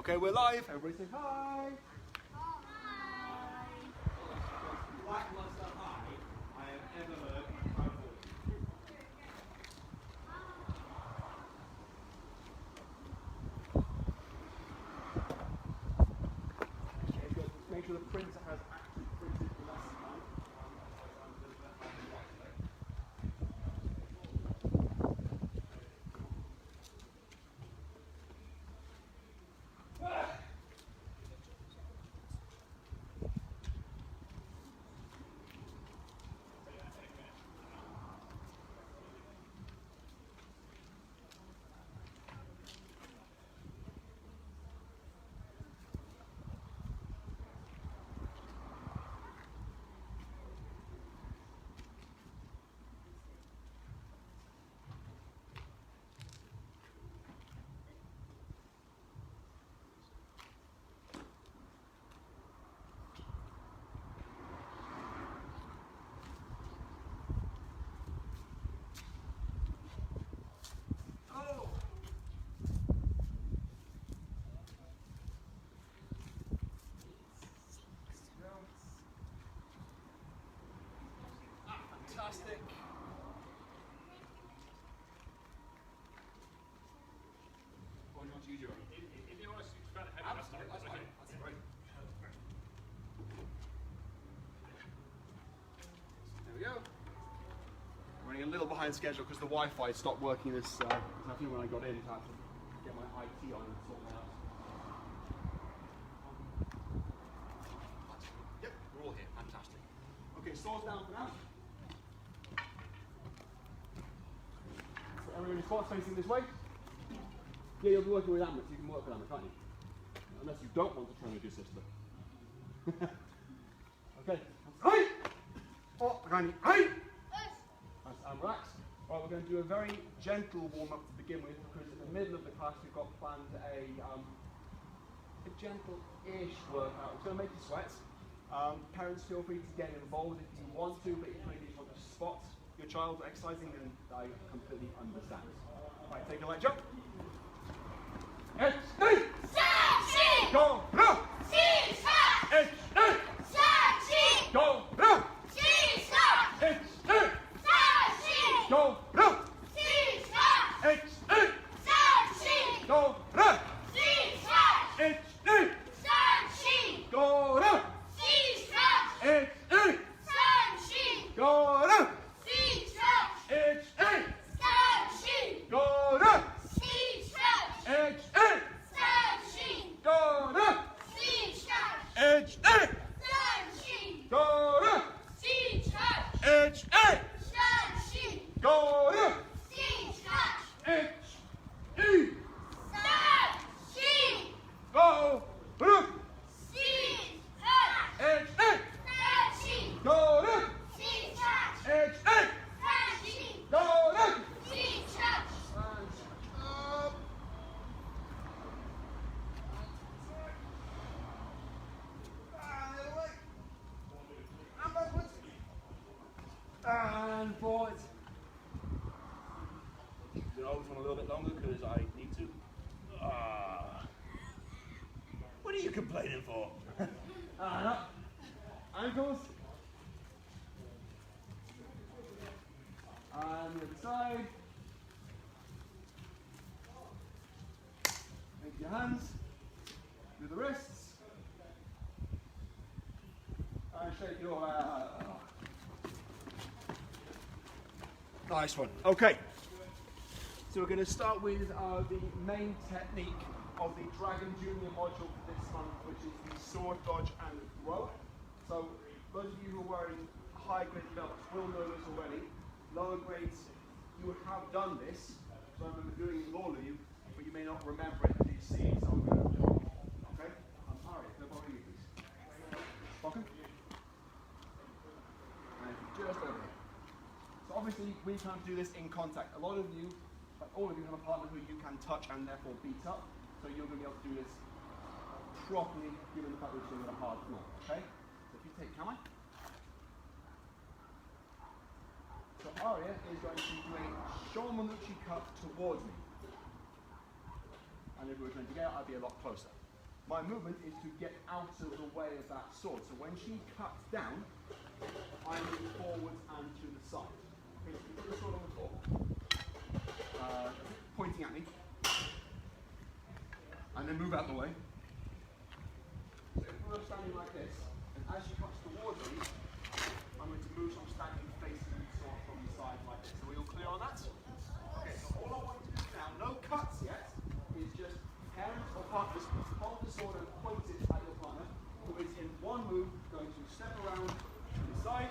Okay, we're live. Everybody say hi. Hi. Lackluster hi I have ever heard in my entire voice. Okay, good. Make sure the printer has actually printed the lesson plan. Fantastic. Or you want to use your own? If you want to try to have That's fine. That's great. There we go. Running a little behind schedule because the Wi-Fi stopped working this afternoon when I got in. So I had to get my IT on and sort that out. Yep, we're all here. Fantastic. Okay, swords down for now. So everybody spots facing this way. Yeah, you'll be working with Amit. You can work with Amit, can't you? Unless you don't want to train with your sister. Okay. Hey! Oh, behind me. Hey! That's Amrax. Right, we're going to do a very gentle warm-up to begin with because in the middle of the class we've got planned a gentle-ish workout. It's going to make you sweat. Parents, feel free to get involved if you want to, but if you really just want to spot your child exercising, then I completely understand. Right, take a light jump. Go! Go! Go! Go! And forward. You know, this one a little bit longer because I need to. What are you complaining for? And up. Ankles. And the other side. Make your hands. Do the wrists. And shake your Nice one. Okay. So we're going to start with the main technique of the Dragon Junior module for this month, which is the sword dodge and throw. So those of you who are wearing high grade belts will know this already. Lower grades, you have done this. So I remember doing it with all of you, but you may not remember it until you see it. So I'm going to do it. Okay? Aria, can I borrow you, please? Spocken? And just over here. So obviously we can't do this in contact. A lot of you, like all of you, have a partner who you can touch and therefore beat up. So you're going to be able to do this properly, given the fact that we're doing it a hard floor. Okay? So if you take Kamai. So Aria is going to do a Shomanuchi cut towards me. And if we were trying to get out, I'd be a lot closer. my movement is to get out of the way of that sword. So when she cuts down, I move forwards and to the side. Okay, so put the sword on the floor, pointing at me, and then move out the way. So if I'm standing like this, and as she comes towards me, I'm going to move so I'm standing facing the sword from the side like this. Are we all clear on that? Okay, so all I want you to do now, no cuts yet, is just parent or partner hold the sword and point it at your partner, who is in one move going to step around to the side,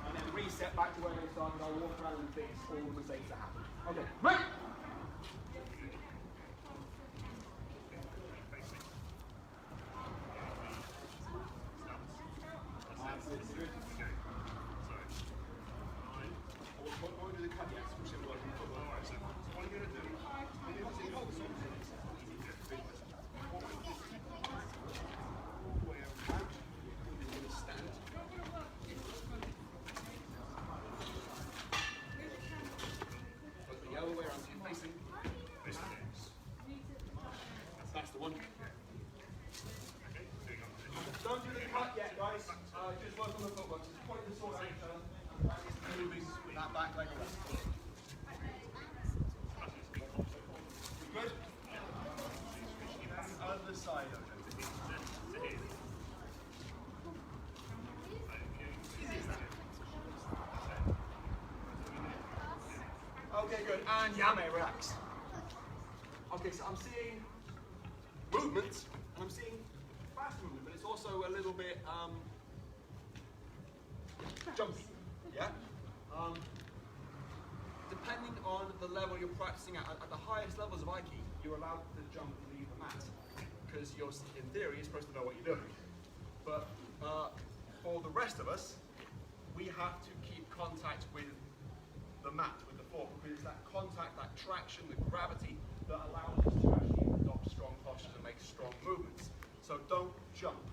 and then reset back to where they started. I'll walk around and fix all the mistakes that happen. Okay, right! That's the one. Don't do the cut yet, guys. Just work on the footwork. Just point the sword at each other and practice moving that back leg around. Good? Other side, Okay, good. And Yame, relax. Okay, so I'm seeing movement, and I'm seeing fast movement, but it's also a little bit jumpy, yeah? Depending on the level you're practicing at the highest levels of Aiki, you're allowed to jump and leave the mat, because you're, in theory, you're supposed to know what you're doing. But for the rest of us, we have to keep contact with the mat, with the floor, because it's that contact, that traction, the gravity that allows us to actually adopt strong postures and make strong movements. So don't jump.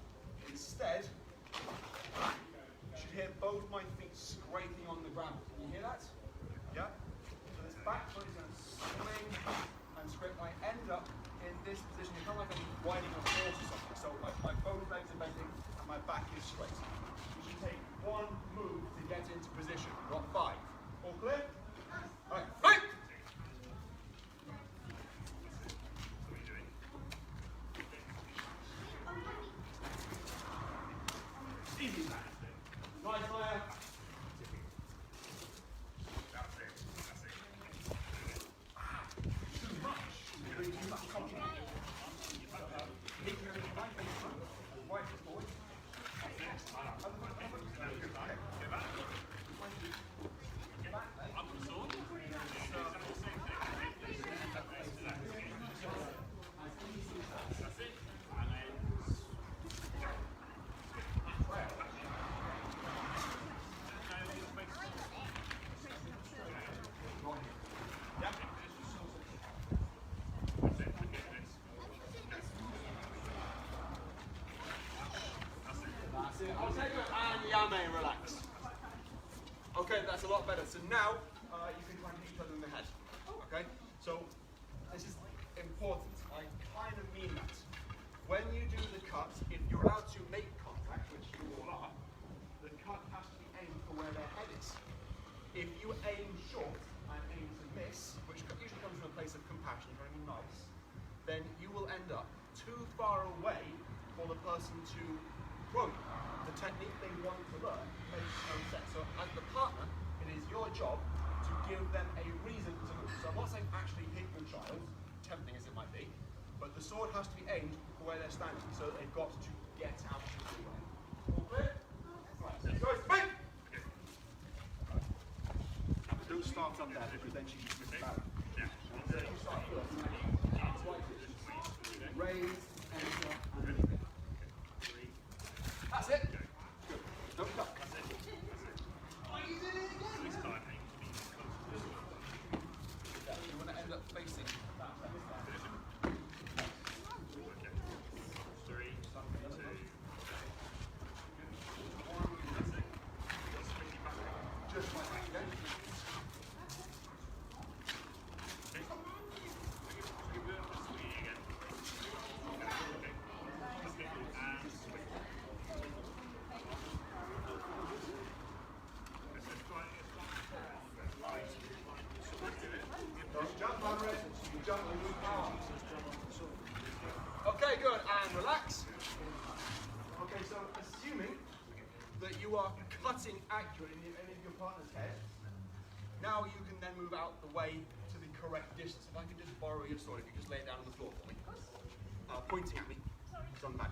Instead, you should hear both my feet scraping on the ground. Can you hear that? Yeah? So this back foot is going to swing and scrape. I end up in this position. It's kind of like I'm riding a horse or something. So my both legs are bending and my back is straight. You should take one move to get into position, not 5. All clear? All right, right! Easy, man. Nice fire. That's it. Too much. Too much confidence. Keep your right foot front. Right foot forward. Other foot. Okay. Get back. Get back. Up the sword. That's it. And then I'll take it and Yame, relax. Okay, that's a lot better. So now you can try and hit each other in the head. Okay? So this is important. I kind of mean that. When you do the cut, if you're allowed to make contact, which you all are, the cut has to be aimed for where their head is. If you aim short and aim to miss, which usually comes from a place of compassion, trying to be nice, then you will end up too far away for the person to throw you. The technique they want to learn makes no sense. So as the partner, it is your job to give them a reason to move. So I'm not saying actually hit your child, tempting as it might be, but the sword has to be aimed for where they're standing, so they've got to get out of the way. All clear? Right, so guys, bang! Don't start up there, because then she's misbalanced. You start first. Raise, enter, and then that's it. Good. Don't cut. that's it. Easy. This time aim to be close. You want to end up facing that. Okay. 3, 2. That's it. Just spinny back. Just like that again. that you are cutting accurate in your partner's head, now you can then move out the way to the correct distance. If I could just borrow your sword, if you just lay it down on the floor for me. Pointing at me. It's on the back.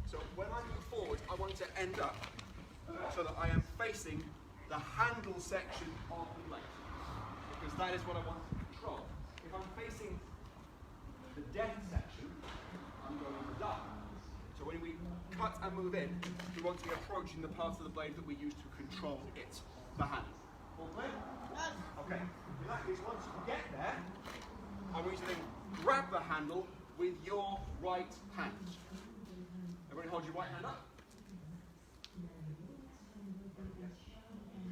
So when I move forward, I want to end up so that I am facing the handle section of the blade. Because that is what I want to control. If I'm facing the death section, I'm going to die. So when we cut and move in, we want to be approaching the part of the blade that we use to control it, the handle. All clear? Yes. Okay. In that case, once you get there, I want you to then grab the handle with your right hand. Everyone hold your right hand up.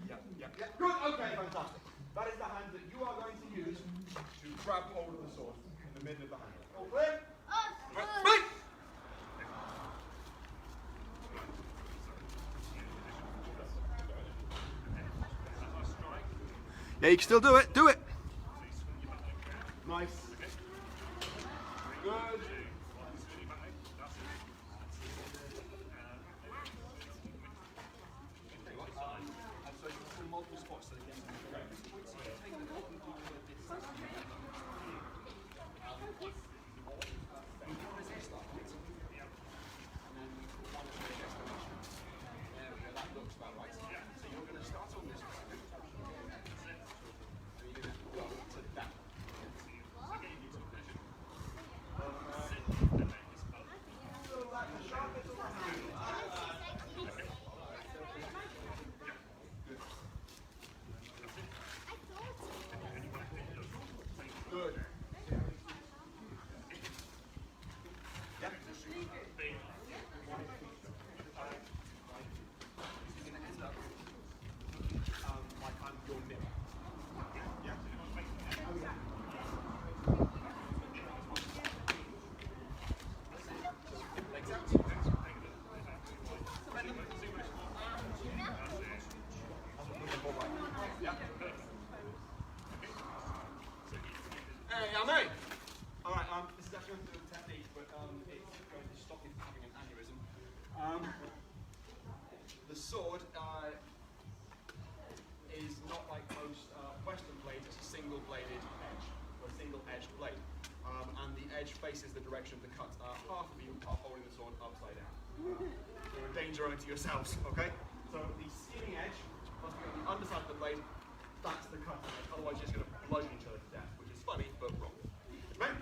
Yeah. Good. Okay, fantastic. That is the hand that you are going to use to grab hold of the sword in the middle of the handle. All clear? Right. Yeah, you can still do it. Do it. Nice. Good. Multiple spots that again. That looks about right. So you're going to start on this one. And you're going to go to that. Good. Yeah. You're going to end up like I'm your mirror. Yeah. Legs out. Yeah. Hey, I'm in. All right. This is actually a technique, but it's going to stop you from having an aneurysm. The sword is not like most Western blades. It's a single-bladed edge, or a single-edged blade, and the edge faces the direction of the cut. Half of you are holding the sword upside down. You're a danger only to yourselves. Okay. So the skinny edge must be on the underside of the blade. That's the cutting edge. Otherwise, you're just going to bludgeon each other to death, which is funny but wrong. Right?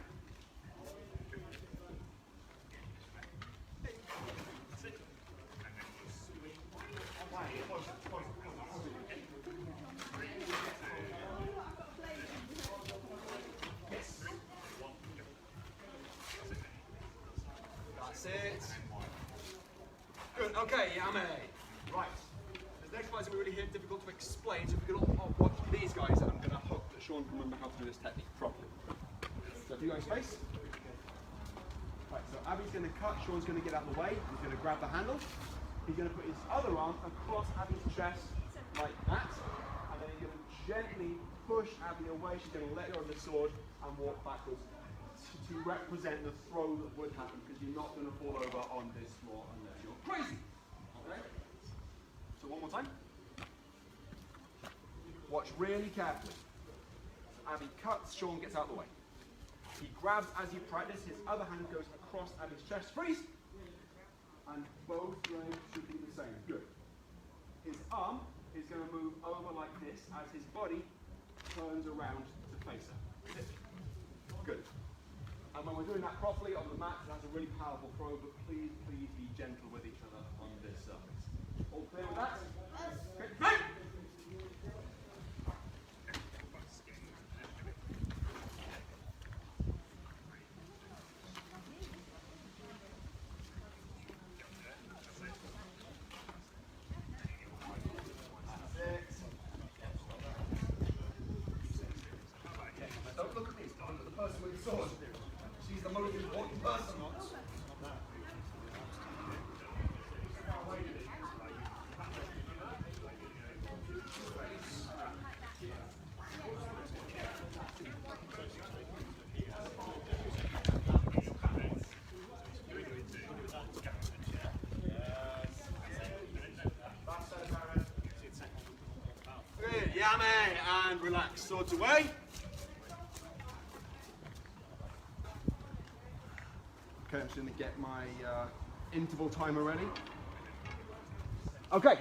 That's it. Good. Okay, Yame. Right. This next part is going to be really difficult to explain, so if you can all watch these guys, I'm going to hope that Sean can remember how to do this technique properly. So if you go in space. Right, so Abby's going to cut, Sean's going to get out of the way, he's going to grab the handle, he's going to put his other arm across Abby's chest like that, and then he's going to gently push Abby away, she's going to let go of the sword and walk backwards to represent the throw that would happen, because you're not going to fall over on this floor unless you're crazy. Okay? So one more time. Watch really carefully. So Abby cuts, Sean gets out of the way. He grabs as you practice, his other hand goes across Abby's chest, freeze! And both legs should be the same. Good. His arm is going to move over like this as his body turns around to face her. Good. And when we're doing that properly on the mat, that's a really powerful throw, but please be gentle with each other on this surface. All clear with that? Okay. Right. Don't look at me, look at the person with the sword. She's the most important person. Okay, and relax. Swords away. Okay, I'm just going to get my interval timer ready. Okay,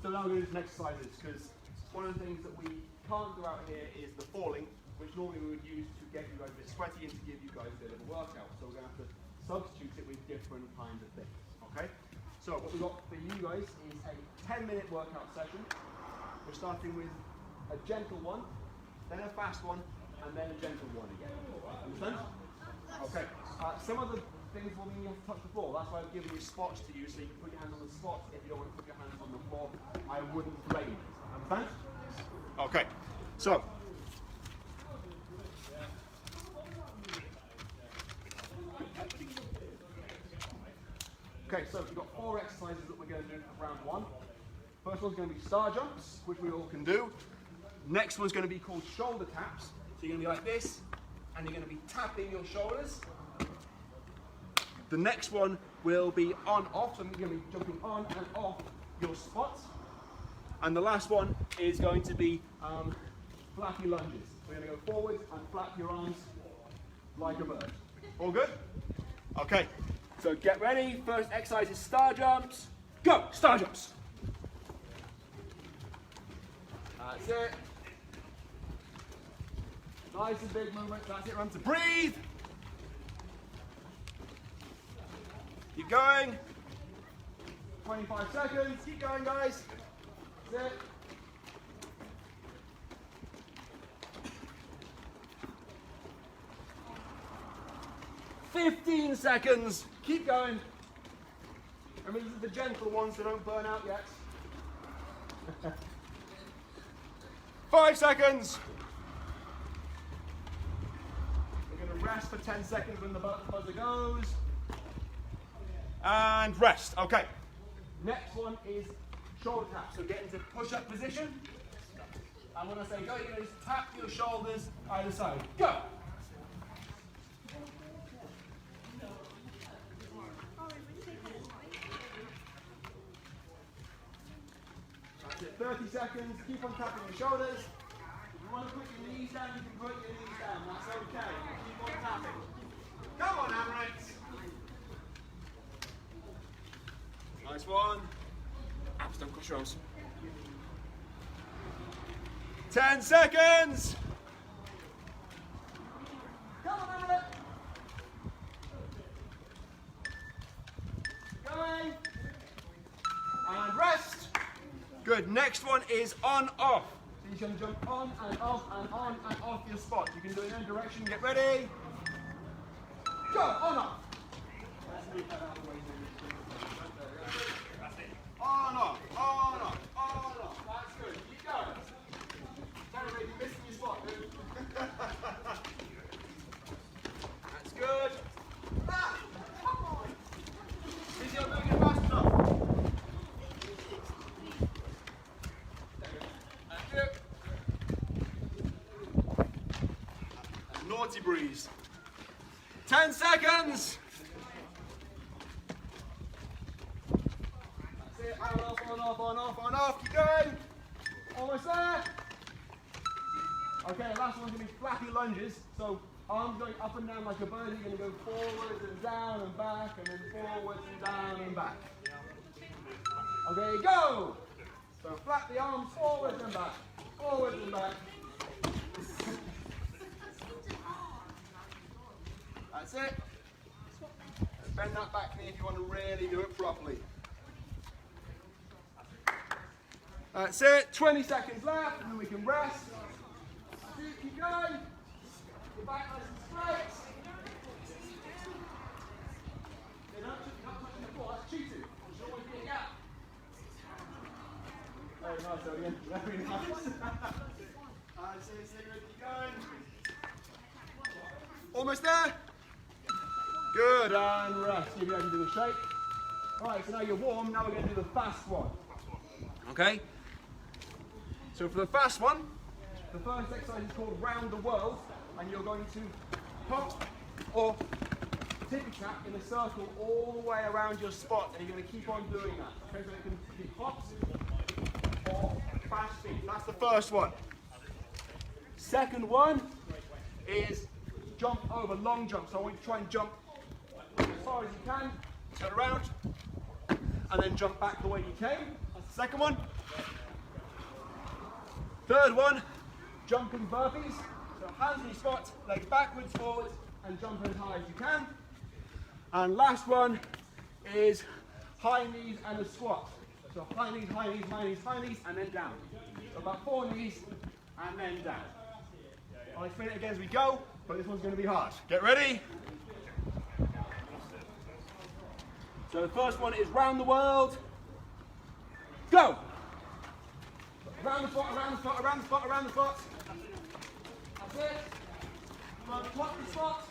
so now we're going to do some exercises because one of the things that we can't do out here is the falling, which normally we would use to get you guys a bit sweaty and to give you guys a bit of a workout. So we're going to have to substitute it with different kinds of things. Okay, so what we've got for you guys is a 10-minute workout session. We're starting with a gentle one, then a fast one, and then a gentle one again. Understand? Okay. Some of the things will mean you have to touch the floor. That's why I've given you spots to use, so you can put your hands on the spots. If you don't want to put your hands on the floor, I wouldn't blame it. Understand? Okay. So. Okay, so we've got 4 exercises that we're going to do for round 1. First one's going to be star jumps, which we all can do. Next one's going to be called shoulder taps. So you're going to be like this, and you're going to be tapping your shoulders. The next one will be on-off, so you're going to be jumping on and off your spots. And the last one is going to be flappy lunges. We're going to go forward and flap your arms like a bird. All good? Okay, so get ready. First exercise is star jumps. Go, star jumps. That's it. Nice and big movement. That's it. Remember to breathe. Keep going. 25 seconds. Keep going, guys. That's it. "15 seconds. Keep going. Remember, these are the gentle ones, so don't burn out yet. 5 seconds. We're going to rest for 10 seconds when the buzzer goes. And rest. Okay. Next one is shoulder tap. So get into push-up position. And when I say go, you're going to just tap your shoulders either side. Go. That's it. 30 seconds. Keep on tapping your shoulders. If you want to put your knees down, you can put your knees down. That's okay. Keep on tapping. Come on, Emirates. Nice one. Abs, don't cross your arms. 10 seconds. Come on, Emirates. Going. And rest. Good. Next one is on-off. So you're going to jump on and off and on and off your spot. You can do it in any direction. Get ready. Go. On-off. Let's move that out of the way. On, off, on, off, on, off. That's good. Keep going. Don't make you missing your spot, dude. That's good. Ah, come on. Is your doing it fast enough? That's good. Naughty breeze. 10 seconds. On, off, on, off, on, off, on, off. Keep going. Almost there. Okay, last one's going to be flappy lunges. So arms going up and down like a bird. You're going to go forwards and down and back, and then forwards and down and back. Okay, go. So flap the arms forwards and back. Forwards and back. That's it. Bend that back knee if you want to really do it properly. That's it. 20 seconds left, and then we can rest. Keep going. Your back nice and straight. You're not touching the floor. That's cheating. You should always be a gap. Very nice, Odin. Very nice. Keep going. Almost there. Good, and rest. Give you everything a shake. Alright, so now you're warm. Now we're going to do the fast one. Okay? So for the fast one, the first exercise is called round the world, and you're going to hop or tippy-tap in a circle all the way around your spot, and you're going to keep on doing that. Okay, so it can be hops or fast feet. That's the first one. Second one is jump over, long jump. So I want you to try and jump as far as you can, turn around, and then jump back the way you came. That's the second one. Third one, jumping burpees. So hands in your spot, legs backwards, forwards, and jump as high as you can. And last one is high knees and a squat. So high knees, high knees, high knees, high knees, and then down. So about 4 knees, and then down. I'll explain it again as we go, but this one's going to be hard. Get ready? So the first one is round the world. Go! Around the foot, around the foot, around the foot, around the foot. That's it. Come on, top the spot.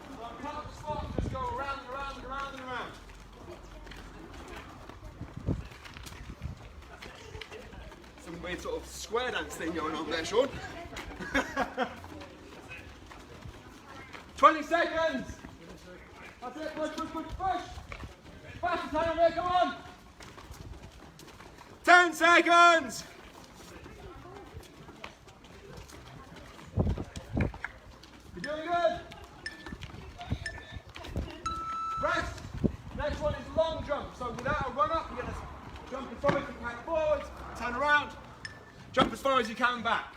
Come on, top the spot. Just go around and around and around and around. Some weird sort of square dance thing going on there, Sean. 20 seconds. That's it. Push, push, push, push. Faster time there, come on. 10 seconds. You're doing good. Rest. Next one is long jump. So without a run up, you're going to jump as far as you can forwards, turn around, jump as far as you can back.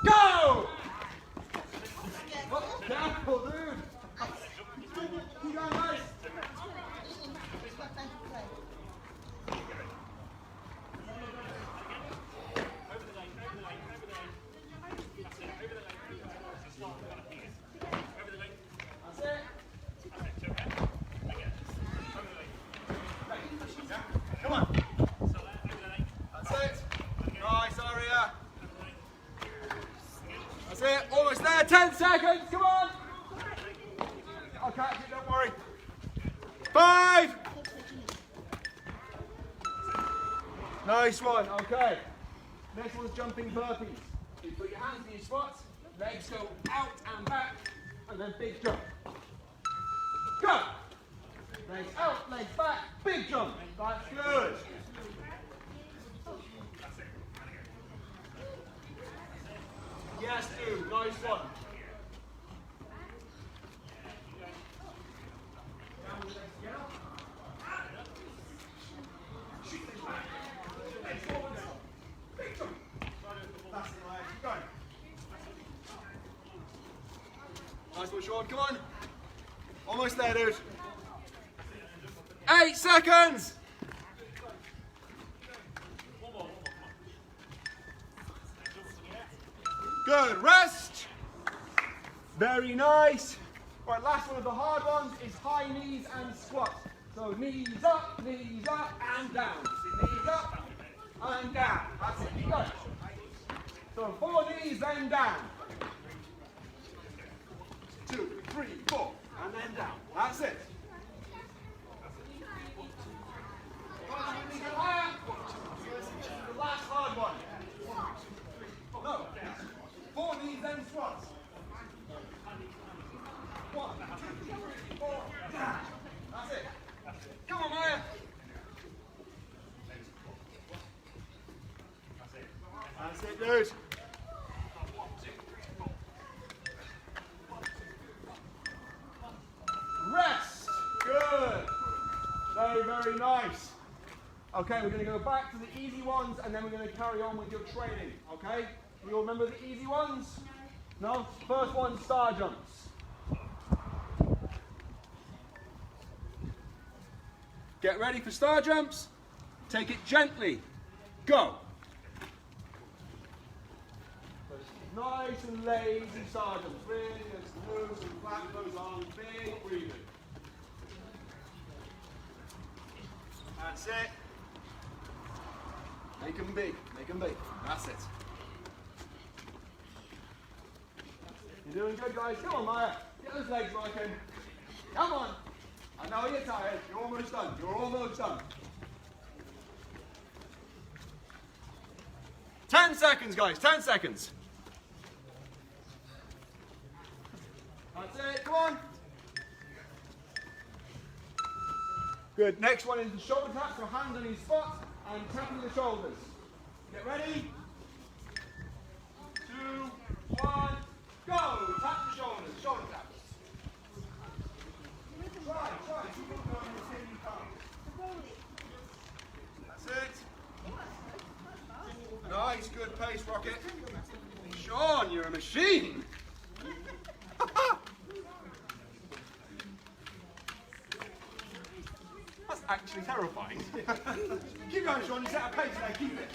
Go! Oh, careful, dude. Keep going, guys. Come on. That's it. Nice area. That's it. Almost there. 10 seconds. Come on. I'll catch you. Don't worry. 5. Nice one. Okay. Next one's jumping burpees. You put your hands in your spots. Legs go out and back. And then big jump. Go. Legs out, legs back, big jump. That's good. Yes, dude, nice one. Big jump. That's it, right. Keep going. Nice one, Sean. Come on. Almost there, dude. 8 seconds! Good, rest! Very nice. Right, last one of the hard ones is high knees and squats. So knees up, and down. Knees up, and down. That's it, keep going. So 4 knees, then down. 2, 3, 4, and then down. That's it. The last hard one. No. 4 knees, then squats. 1, 2, 3, 4. That's it. Come on, Maya. That's it, dude. Rest. Good. Very, very nice. Okay, we're going to go back to the easy ones and then we're going to carry on with your training. Okay? Do you all remember the easy ones? No? First one, star jumps. Get ready for star jumps. Take it gently. Go. Nice and lazy star jumps. Really just loose and flat those arms. Big breathing. That's it. Make them big. Make them big. That's it. You're doing good, guys. Come on, Maya. Get those legs working. Come on. I know you're tired. You're almost done. You're almost done. 10 seconds, guys. 10 seconds. That's it. Come on. Good. Next one is the shoulder tap. So hands on your spot and tapping the shoulders. Get ready. 2, machine. That's actually terrifying. Keep going, Sean. You set a pace there. Keep it.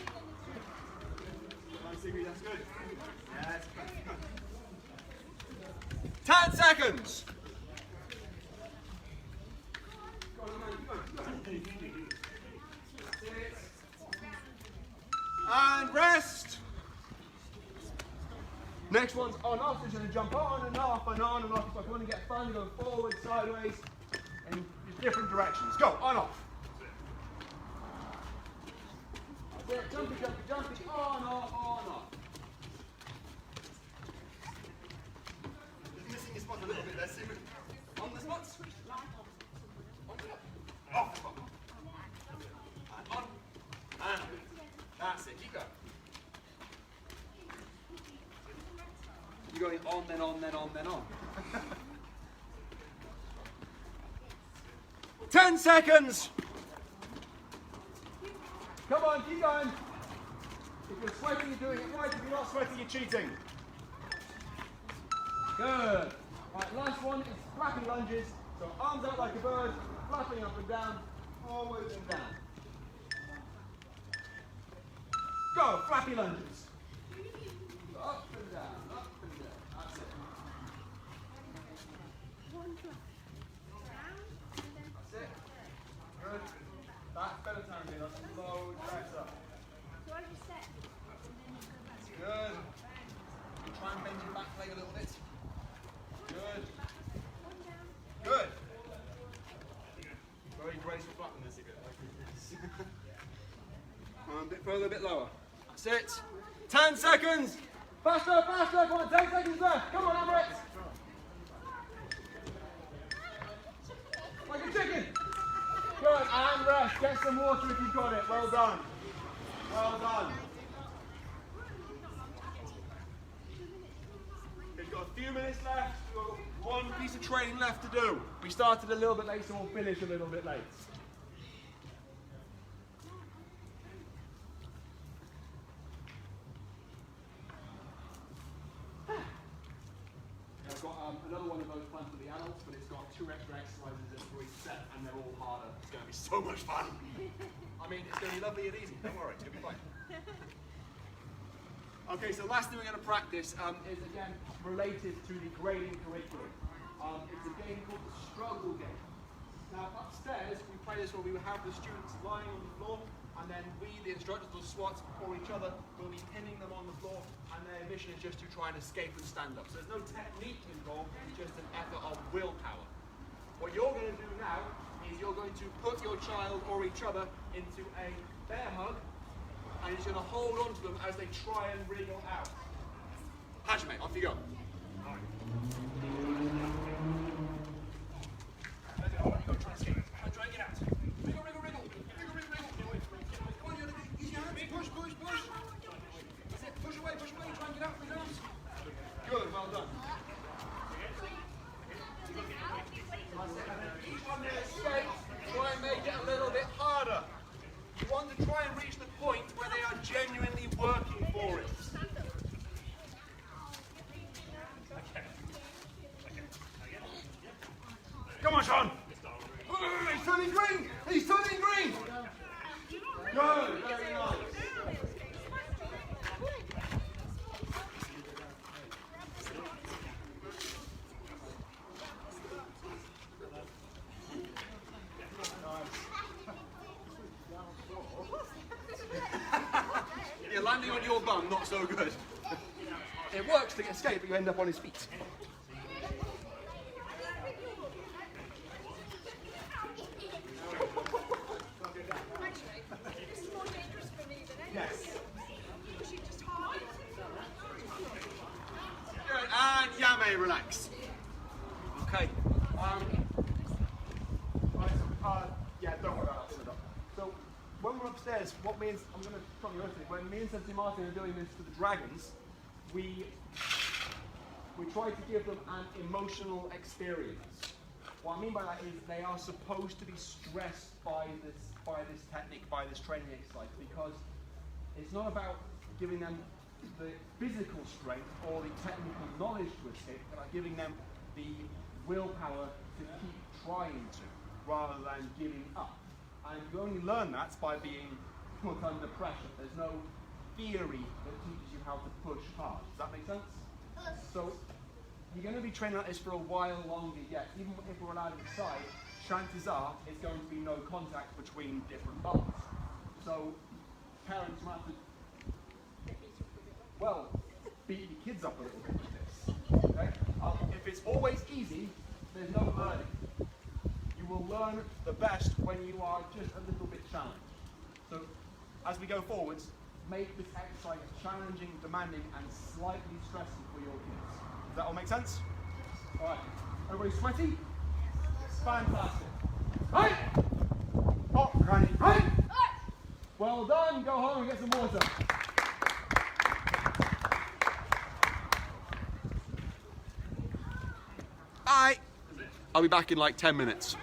Nice, Sigrid. That's good. Yes. 10 seconds. And rest. Next one's on off. It's going to jump on and off and on and off. If I want to get fun, you go forward, sideways, in different directions. Go on off. That's it. Jumpy, jumpy, jumpy. On off, on off. Just missing your spot a little bit there, Sigrid. On the spots. Off. And on. And that's it. Keep going. You're going on, then on, then on, then on. 10 seconds. Come on, keep going. If you're sweating, you're doing it right. If you're not sweating, you're cheating. Good. Right, last one is flapping lunges. So arms out like a bird, flapping up and down, forward and down. Go, flappy lunges. Up and down, up and down. That's it. That's it. Good. That's better time here. That's low pressure. Good. You try and bend your back leg a little bit. Good. Good. Very graceful flatness again. A bit further, a bit lower. That's it. 10 seconds. Faster, faster. Come on, 10 seconds left. Come on, Amrit. Like a chicken. Good, and rest. Get some water if you've got it. Well done. Well done. We've got a few minutes left. We've got one piece of training left to do. We started a little bit late, so we'll finish a little bit late. I've got another one of those planned for the adults, but it's got 2 extra exercises in for each set, and they're all harder. It's going to be so much fun. I mean, it's going to be lovely and easy. Don't worry, it's going to be fine. Okay, so the last thing we're going to practice is, again, related to the grading curriculum. It's a game called the struggle game. Now, upstairs, we play this where we have the students lying on the floor, and then we, the instructors or SWATs, or each other, will be pinning them on the floor, and their mission is just to try and escape and stand up. So there's no technique involved, it's just an effort of willpower. What you're going to do now is you're going to put your child or each other into a bear hug, and you're going to hold on to them as they try and wriggle out. Hajime, off you go. Try and escape. Try and get out. Wriggle, wriggle, wriggle. Wriggle, wriggle, wriggle. Come on, you gotta use your hands. Push, push, push. That's it. Push away, push away. Try and get out with your arms. Good, well done. Each one they escape, try and make it a little bit harder. You want to try and reach the point where they are genuinely working for it. Come on, Sean. He's turning green. He's turning green. Good, very nice. You're landing on your bum, not so good. It works to escape, but you end up on his feet. Yes. Good, and Yame, relax. Okay. Yeah, don't worry about that. So, when we're upstairs, I'm going to tell you everything. When me and Sensei Martin are doing this to the dragons, we try to give them an emotional experience. What I mean by that is they are supposed to be stressed by this technique, by this training exercise, because it's not about giving them the physical strength or the technical knowledge to escape, but are giving them the willpower to keep trying to, rather than giving up. And you only learn that by being put under pressure. There's no theory that teaches you how to push hard. Does that make sense? So you're going to be training like this for a while longer yet. Even if we're allowed inside, chances are there's going to be no contact between different bars. So parents might have to, well, beat your kids up a little bit with this. Okay? If it's always easy, there's no learning. You will learn the best when you are just a little bit challenged. So as we go forwards, make this exercise challenging, demanding, and slightly stressful for your kids. Does that all make sense? All right. Everybody sweaty? Fantastic. Right. Oh, Granny. Right. Well done. Go home and get some water. Bye. I'll be back in like 10 minutes.